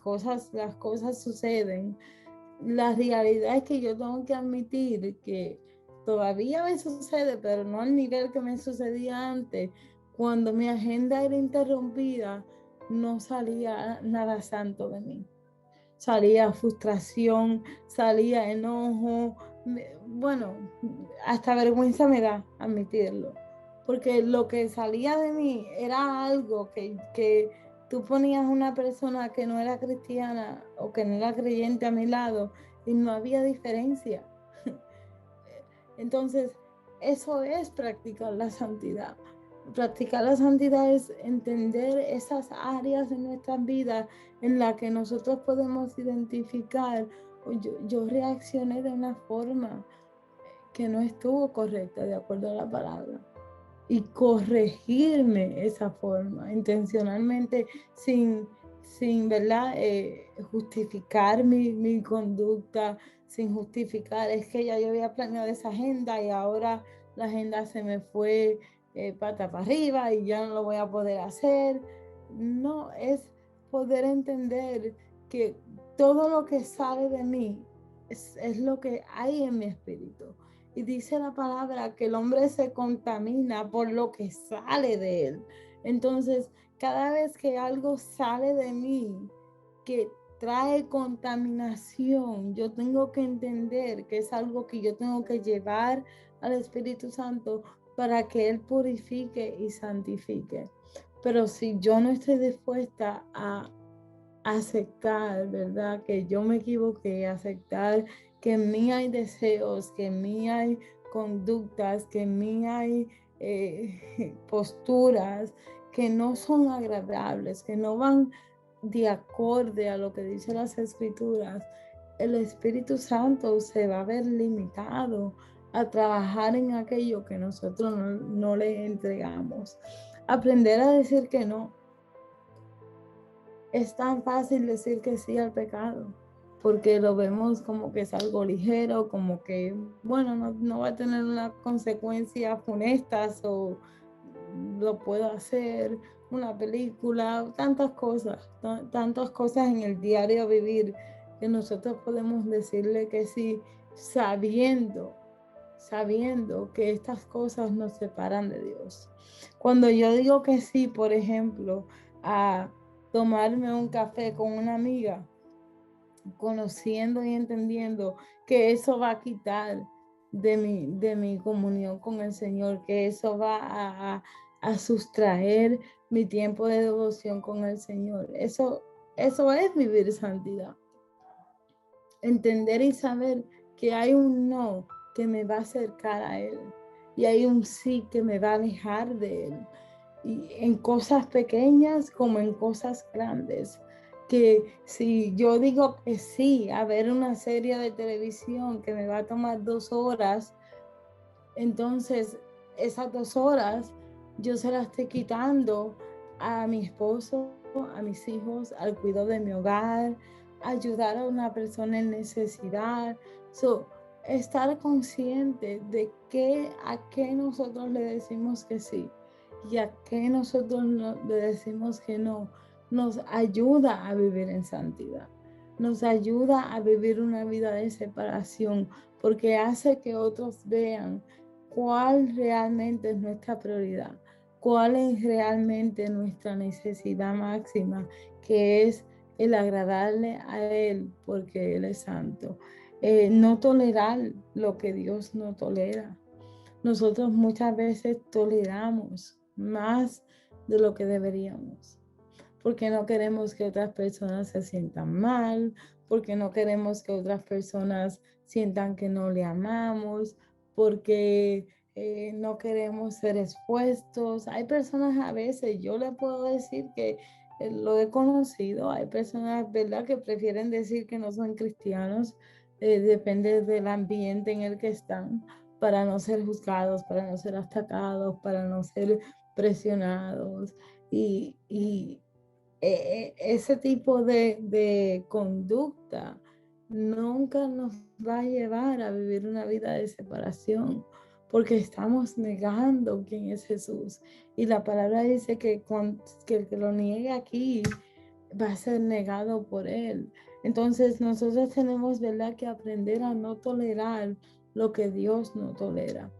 las cosas suceden. La realidad es que yo tengo que admitir que todavía me sucede, pero no al nivel que me sucedía antes. Cuando mi agenda era interrumpida, no salía nada santo de mí. Salía frustración, salía enojo, bueno, hasta vergüenza me da admitirlo, porque lo que salía de mí era algo que tú ponías una persona que no era cristiana o que no era creyente a mi lado y no había diferencia. Entonces, eso es practicar la santidad. Practicar la santidad es entender esas áreas en nuestras vidas en las que nosotros podemos identificar, yo reaccioné de una forma que no estuvo correcta de acuerdo a la palabra. Y corregirme esa forma intencionalmente sin ¿verdad? Justificar mi conducta, sin justificar, es que ya yo había planeado esa agenda y ahora la agenda se me fue pata para arriba y ya no lo voy a poder hacer. No, es poder entender que todo lo que sale de mí es lo que hay en mi espíritu. Y dice la palabra que el hombre se contamina por lo que sale de él. Entonces, cada vez que algo sale de mí que trae contaminación, yo tengo que entender que es algo que yo tengo que llevar al Espíritu Santo para que Él purifique y santifique. Pero si yo no estoy dispuesta a aceptar, ¿verdad? Que yo me equivoqué, aceptar que en mí hay deseos, que en mí hay conductas, que en mí hay posturas que no son agradables, que no van de acorde a lo que dicen las escrituras. El Espíritu Santo se va a ver limitado a trabajar en aquello que nosotros no le entregamos. Aprender a decir que no. Es tan fácil decir que sí al pecado, porque lo vemos como que es algo ligero, como que, bueno, no va a tener una consecuencia funestas o lo puedo hacer, una película, tantas cosas en el diario vivir que nosotros podemos decirle que sí, sabiendo que estas cosas nos separan de Dios. Cuando yo digo que sí, por ejemplo, a tomarme un café con una amiga, conociendo y entendiendo que eso va a quitar de mi comunión con el Señor, que eso va a sustraer mi tiempo de devoción con el Señor. Eso es vivir santidad. Entender y saber que hay un no que me va a acercar a Él y hay un sí que me va a alejar de Él. Y en cosas pequeñas como en cosas grandes. Que si yo digo que sí a ver una serie de televisión que me va a tomar 2 horas, entonces esas 2 horas yo se las estoy quitando a mi esposo, a mis hijos, al cuidado de mi hogar, ayudar a una persona en necesidad. Estar consciente de a qué nosotros le decimos que sí y a qué nosotros le decimos que no, nos ayuda a vivir en santidad, nos ayuda a vivir una vida de separación, porque hace que otros vean cuál realmente es nuestra prioridad, cuál es realmente nuestra necesidad máxima, que es el agradarle a Él porque Él es santo. No tolerar lo que Dios no tolera. Nosotros muchas veces toleramos más de lo que deberíamos, porque no queremos que otras personas se sientan mal, porque no queremos que otras personas sientan que no le amamos, porque no queremos ser expuestos. Hay personas a veces, yo le puedo decir que lo he conocido, hay personas, ¿verdad?, que prefieren decir que no son cristianos, depende del ambiente en el que están, para no ser juzgados, para no ser atacados, para no ser presionados. Y ese tipo de conducta nunca nos va a llevar a vivir una vida de separación, porque estamos negando quién es Jesús. Y la palabra dice que el que lo niegue aquí va a ser negado por él. Entonces nosotros tenemos, ¿verdad?, que aprender a no tolerar lo que Dios no tolera.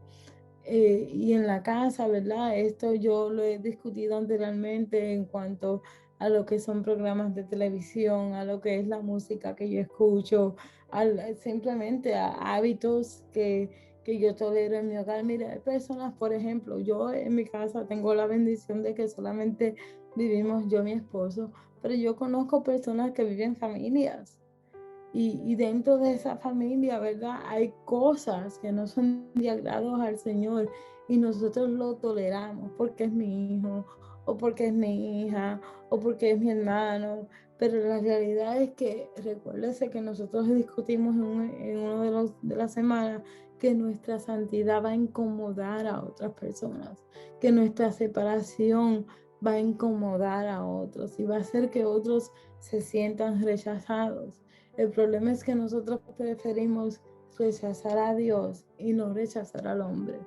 Y en la casa, ¿verdad? Esto yo lo he discutido anteriormente en cuanto a lo que son programas de televisión, a lo que es la música que yo escucho, simplemente a hábitos que yo tolero en mi hogar. Mira, hay personas, por ejemplo, yo en mi casa tengo la bendición de que solamente vivimos yo y mi esposo, pero yo conozco personas que viven familias. Y dentro de esa familia, ¿verdad? Hay cosas que no son de agrado al Señor y nosotros lo toleramos porque es mi hijo o porque es mi hija o porque es mi hermano. Pero la realidad es que recuérdese que nosotros discutimos en uno de las semanas que nuestra santidad va a incomodar a otras personas, que nuestra separación va a incomodar a otros y va a hacer que otros se sientan rechazados. El problema es que nosotros preferimos rechazar a Dios y no rechazar al hombre.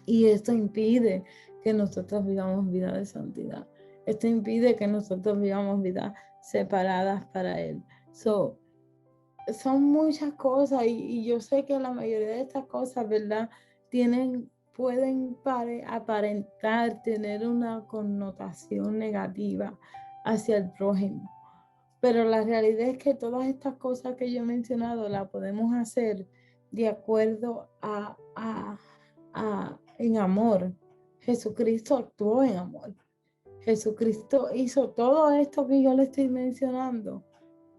Y esto impide que nosotros vivamos vida de santidad. Esto impide que nosotros vivamos vidas separadas para Él. Son muchas cosas y yo sé que la mayoría de estas cosas, ¿verdad? Pueden aparentar tener una connotación negativa hacia el prójimo. Pero la realidad es que todas estas cosas que yo he mencionado las podemos hacer de acuerdo en amor. Jesucristo actuó en amor. Jesucristo hizo todo esto que yo le estoy mencionando,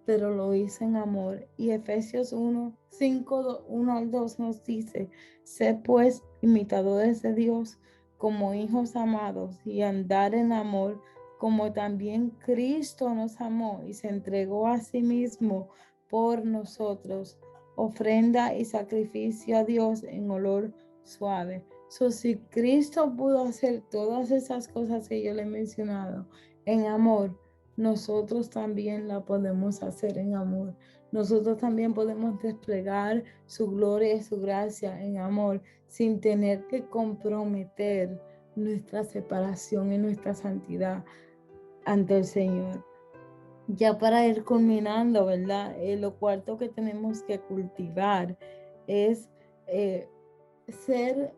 pero lo hizo en amor. Y Efesios 1, 5, 1 al 2 nos dice, sé pues imitadores de Dios como hijos amados y andar en amor como también Cristo nos amó y se entregó a sí mismo por nosotros, ofrenda y sacrificio a Dios en olor suave. Si Cristo pudo hacer todas esas cosas que yo le he mencionado en amor, nosotros también la podemos hacer en amor. Nosotros también podemos desplegar su gloria y su gracia en amor sin tener que comprometer nuestra separación y nuestra santidad ante el Señor. Ya para ir culminando, ¿verdad? Lo cuarto que tenemos que cultivar es ser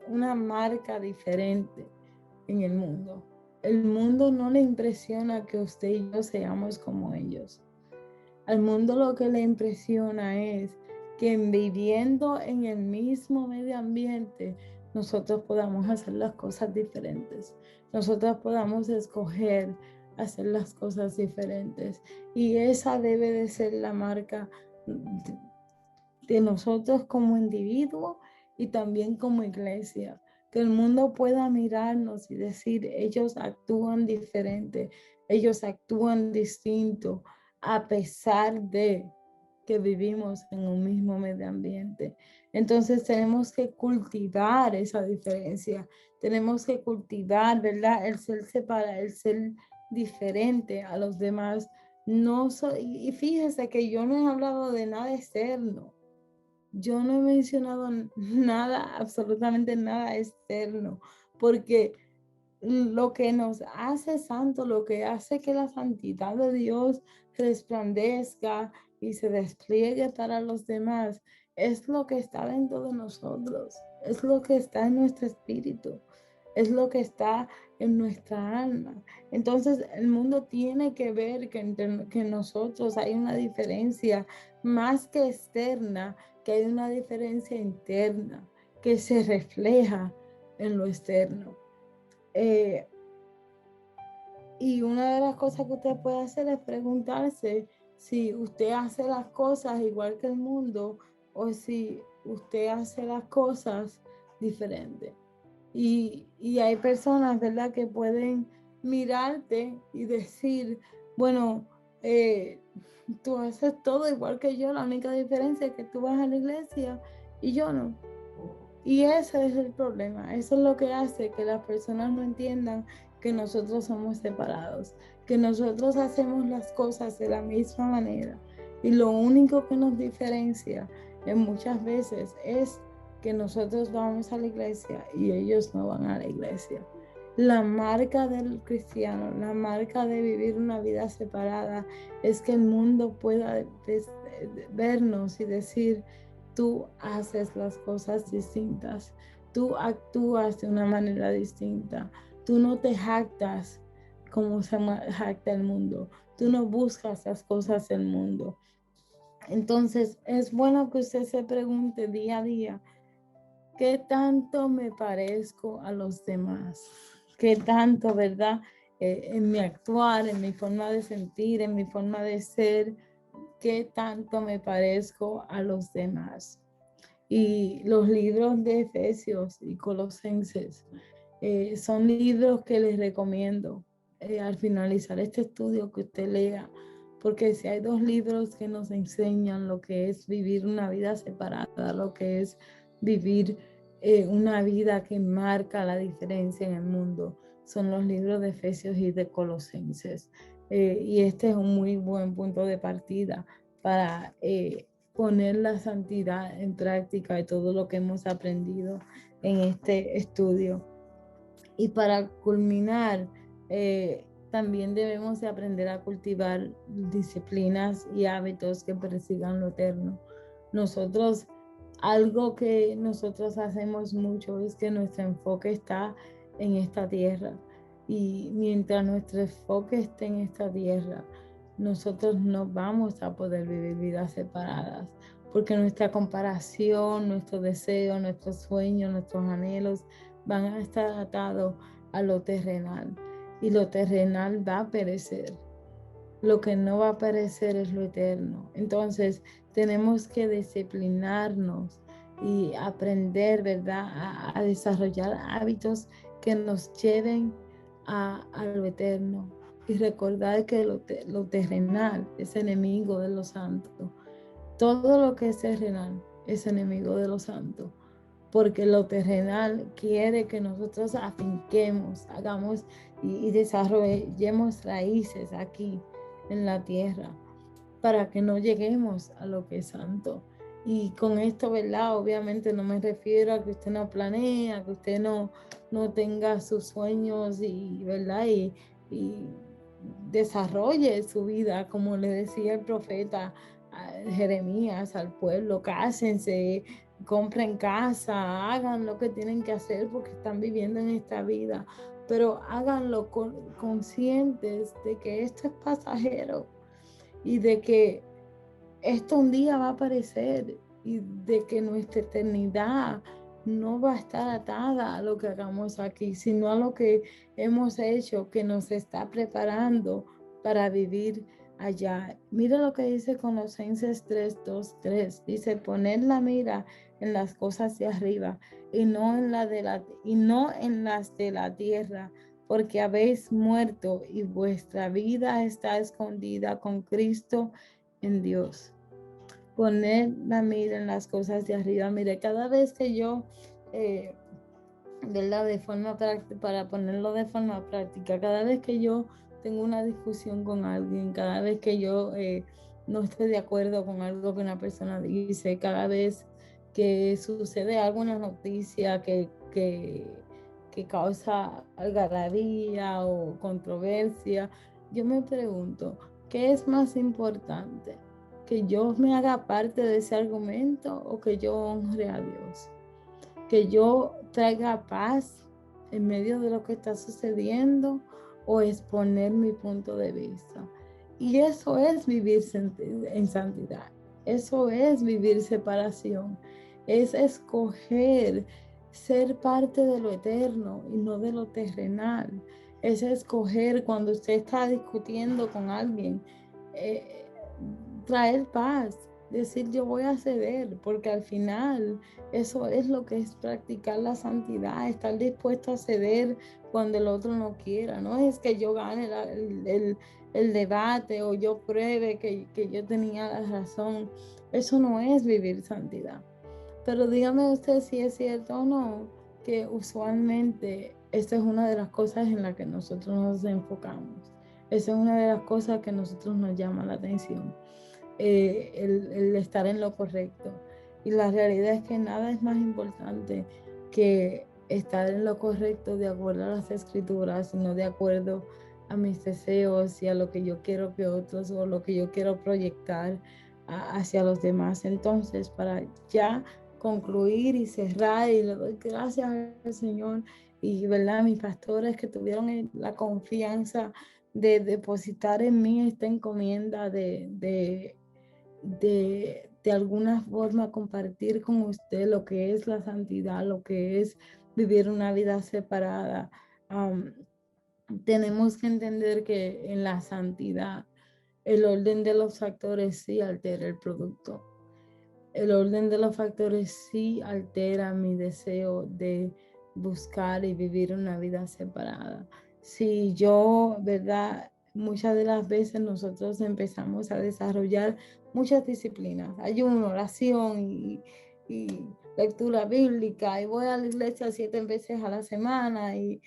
una marca diferente en el mundo. El mundo no le impresiona que usted y yo seamos como ellos. Al mundo lo que le impresiona es que viviendo en el mismo medio ambiente, nosotros podamos hacer las cosas diferentes. Nosotros podamos escoger hacer las cosas diferentes. Y esa debe de ser la marca de nosotros como individuos y también como iglesia. Que el mundo pueda mirarnos y decir, ellos actúan diferente, ellos actúan distinto, a pesar de que vivimos en un mismo medio ambiente. Entonces tenemos que cultivar esa diferencia, tenemos que cultivar, ¿verdad? El ser separado, el ser diferente a los demás. Y fíjese que yo no he hablado de nada externo. Yo no he mencionado nada, absolutamente nada externo, porque lo que nos hace santo, lo que hace que la santidad de Dios resplandezca y se despliegue para los demás, es lo que está dentro de nosotros, es lo que está en nuestro espíritu, es lo que está en nuestra alma. Entonces el mundo tiene que ver que que nosotros hay una diferencia más que externa, que hay una diferencia interna que se refleja en lo externo. Y una de las cosas que usted puede hacer es preguntarse si usted hace las cosas igual que el mundo o si usted hace las cosas diferentes. Y hay personas, ¿verdad?, que pueden mirarte y decir, bueno, tú haces todo igual que yo, la única diferencia es que tú vas a la iglesia y yo no. Y ese es el problema, eso es lo que hace que las personas no entiendan que nosotros somos separados, que nosotros hacemos las cosas de la misma manera y lo único que nos diferencia muchas veces es que nosotros vamos a la iglesia y ellos no van a la iglesia. La marca del cristiano, la marca de vivir una vida separada, es que el mundo pueda vernos y decir, tú haces las cosas distintas, tú actúas de una manera distinta, tú no te jactas como se jacta el mundo, tú no buscas las cosas del mundo. Entonces, es bueno que usted se pregunte día a día, ¿qué tanto me parezco a los demás? ¿Qué tanto, verdad? En mi actuar, en mi forma de sentir, en mi forma de ser, ¿qué tanto me parezco a los demás? Y los libros de Efesios y Colosenses son libros que les recomiendo al finalizar este estudio que usted lea, porque si hay dos libros que nos enseñan lo que es vivir una vida separada, lo que es vivir una vida que marca la diferencia en el mundo, son los libros de Efesios y de Colosenses. Y este es un muy buen punto de partida para poner la santidad en práctica de todo lo que hemos aprendido en este estudio. Y para culminar, también debemos de aprender a cultivar disciplinas y hábitos que persigan lo eterno. Nosotros, algo que nosotros hacemos mucho es que nuestro enfoque está en esta tierra. Y mientras nuestro enfoque esté en esta tierra, nosotros no vamos a poder vivir vidas separadas, porque nuestra comparación, nuestro deseo, nuestros sueños, nuestros anhelos van a estar atados a lo terrenal, y lo terrenal va a perecer. Lo que no va a perecer es lo eterno. Entonces tenemos que disciplinarnos y aprender, ¿verdad?, a desarrollar hábitos que nos lleven a lo eterno, y recordar que lo terrenal es enemigo de lo santo. Todo lo que es terrenal es enemigo de lo santo, porque lo terrenal quiere que nosotros afinquemos, hagamos y desarrollemos raíces aquí en la tierra, para que no lleguemos a lo que es santo. Y con esto, ¿verdad? Obviamente no me refiero a que usted no planea, que usted no tenga sus sueños y, ¿verdad? Y desarrolle su vida, como le decía el profeta Jeremías al pueblo: cásense, compren casa, hagan lo que tienen que hacer porque están viviendo en esta vida, pero háganlo conscientes de que esto es pasajero y de que esto un día va a aparecer, y de que nuestra eternidad no va a estar atada a lo que hagamos aquí, sino a lo que hemos hecho, que nos está preparando para vivir allá. Mira lo que dice Colosenses 3:2-3. Dice: poner la mira en las cosas de arriba y no en las de la tierra, porque habéis muerto y vuestra vida está escondida con Cristo en Dios. Poner la mira en las cosas de arriba. Mire, cada vez que yo, ¿verdad? De forma práctica, para ponerlo de forma práctica, cada vez que yo tengo una discusión con alguien, cada vez que yo no estoy de acuerdo con algo que una persona dice, cada vez que sucede alguna noticia que causa algarabía o controversia, yo me pregunto, ¿qué es más importante? ¿Que yo me haga parte de ese argumento o que yo honre a Dios? ¿Que yo traiga paz en medio de lo que está sucediendo o exponer mi punto de vista? Y eso es vivir en santidad. Eso es vivir separación. Es escoger ser parte de lo eterno y no de lo terrenal. Es escoger, cuando usted está discutiendo con alguien, eh, traer paz, decir: yo voy a ceder, porque al final eso es lo que es practicar la santidad, estar dispuesto a ceder cuando el otro no quiera. No es que yo gane el debate o yo pruebe que yo tenía la razón. Eso no es vivir santidad. Pero dígame usted si es cierto o no, que usualmente esta es una de las cosas en las que nosotros nos enfocamos. Esa es una de las cosas que a nosotros nos llama la atención, el estar en lo correcto. Y la realidad es que nada es más importante que estar en lo correcto de acuerdo a las escrituras, sino de acuerdo a mis deseos y a lo que yo quiero que otros o lo que yo quiero proyectar hacia los demás. Entonces, para ya concluir y cerrar, y le doy gracias al Señor y, ¿verdad?, mis pastores que tuvieron la confianza de depositar en mí esta encomienda de alguna forma compartir con usted lo que es la santidad, lo que es vivir una vida separada. Um, Tenemos que entender que en la santidad el orden de los factores sí altera el producto. El orden de los factores sí altera mi deseo de buscar y vivir una vida separada. Si yo, ¿verdad? Muchas de las veces nosotros empezamos a desarrollar muchas disciplinas, ayuno, oración y lectura bíblica, y voy a la iglesia 7 veces a la semana y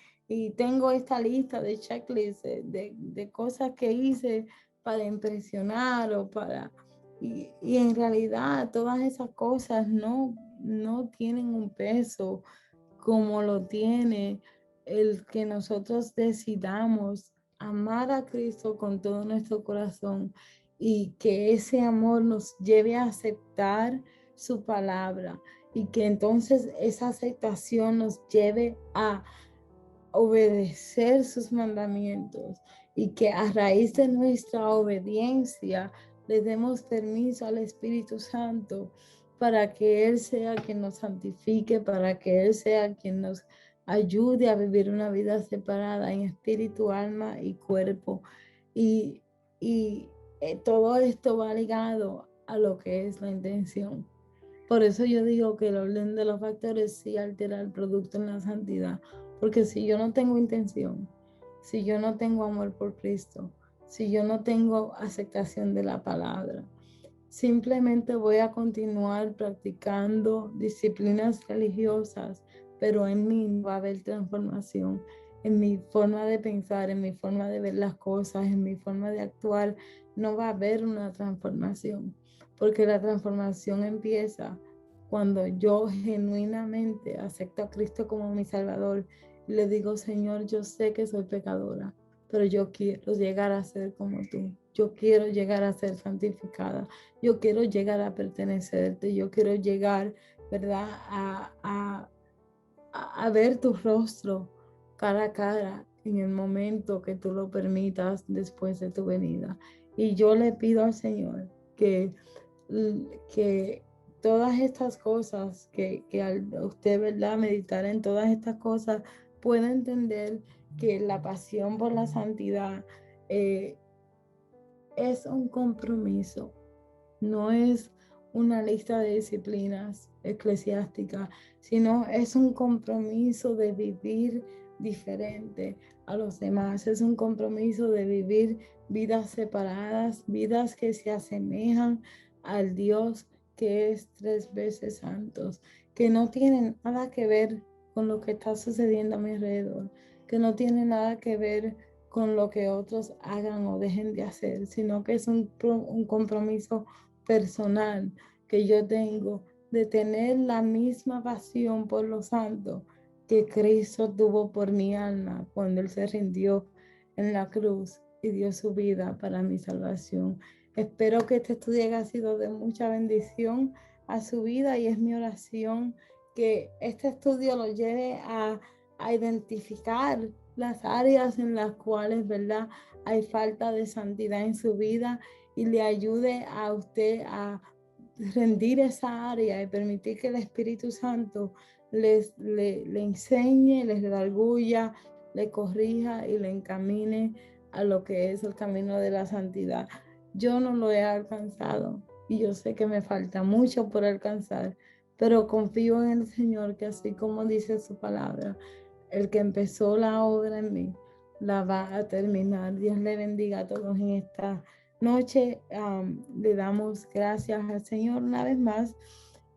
tengo esta lista de checklists de cosas que hice para impresionar o para... Y en realidad todas esas cosas no tienen un peso como lo tiene el que nosotros decidamos amar a Cristo con todo nuestro corazón y que ese amor nos lleve a aceptar su palabra y que entonces esa aceptación nos lleve a obedecer sus mandamientos y que a raíz de nuestra obediencia le demos permiso al Espíritu Santo para que Él sea quien nos santifique, para que Él sea quien nos ayude a vivir una vida separada en espíritu, alma y cuerpo. Y, y todo esto va ligado a lo que es la intención. Por eso yo digo que el orden de los factores sí altera el producto en la santidad, porque si yo no tengo intención, si yo no tengo amor por Cristo, si yo no tengo aceptación de la palabra, simplemente voy a continuar practicando disciplinas religiosas, pero en mí no va a haber transformación, en mi forma de pensar, en mi forma de ver las cosas, en mi forma de actuar, no va a haber una transformación, porque la transformación empieza cuando yo genuinamente acepto a Cristo como mi Salvador y le digo, Señor, yo sé que soy pecadora, pero yo quiero llegar a ser como tú. Yo quiero llegar a ser santificada. Yo quiero llegar a pertenecerte. Yo quiero llegar, ¿verdad?, a ver tu rostro cara a cara en el momento que tú lo permitas después de tu venida. Y yo le pido al Señor que todas estas cosas, que al usted, ¿verdad?, meditar en todas estas cosas, pueda entender que la pasión por la santidad eh, es un compromiso, no es una lista de disciplinas eclesiásticas, sino es un compromiso de vivir diferente a los demás, es un compromiso de vivir vidas separadas, vidas que se asemejan al Dios que es 3 veces santos, que no tienen nada que ver con lo que está sucediendo a mi alrededor, que no tiene nada que ver con lo que otros hagan o dejen de hacer, sino que es un compromiso personal que yo tengo de tener la misma pasión por los santos que Cristo tuvo por mi alma cuando Él se rindió en la cruz y dio su vida para mi salvación. Espero que este estudio haya sido de mucha bendición a su vida y es mi oración que este estudio lo lleve a identificar las áreas en las cuales, ¿verdad?, hay falta de santidad en su vida y le ayude a usted a rendir esa área y permitir que el Espíritu Santo le enseñe, les redarguya, le corrija y le encamine a lo que es el camino de la santidad. Yo no lo he alcanzado y yo sé que me falta mucho por alcanzar, pero confío en el Señor que así como dice su palabra, el que empezó la obra en mí, la va a terminar. Dios le bendiga a todos en esta noche. Le damos gracias al Señor una vez más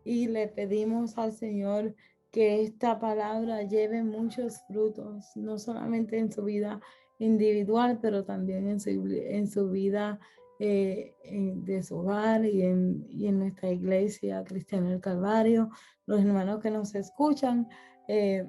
y le pedimos al Señor que esta palabra lleve muchos frutos, no solamente en su vida individual, pero también en su vida de su hogar y en nuestra iglesia Cristiana del Calvario, los hermanos que nos escuchan. eh,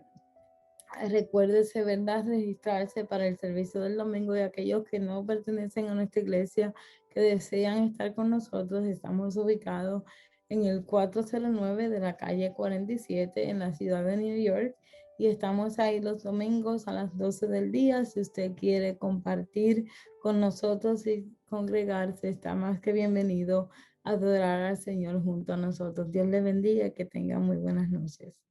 Recuérdese, ¿verdad?, registrarse para el servicio del domingo, y aquellos que no pertenecen a nuestra iglesia, que desean estar con nosotros. Estamos ubicados en el 409 de la calle 47 en la ciudad de New York, y estamos ahí los domingos a las 12 del día. Si usted quiere compartir con nosotros y congregarse, está más que bienvenido a adorar al Señor junto a nosotros. Dios le bendiga y que tenga muy buenas noches.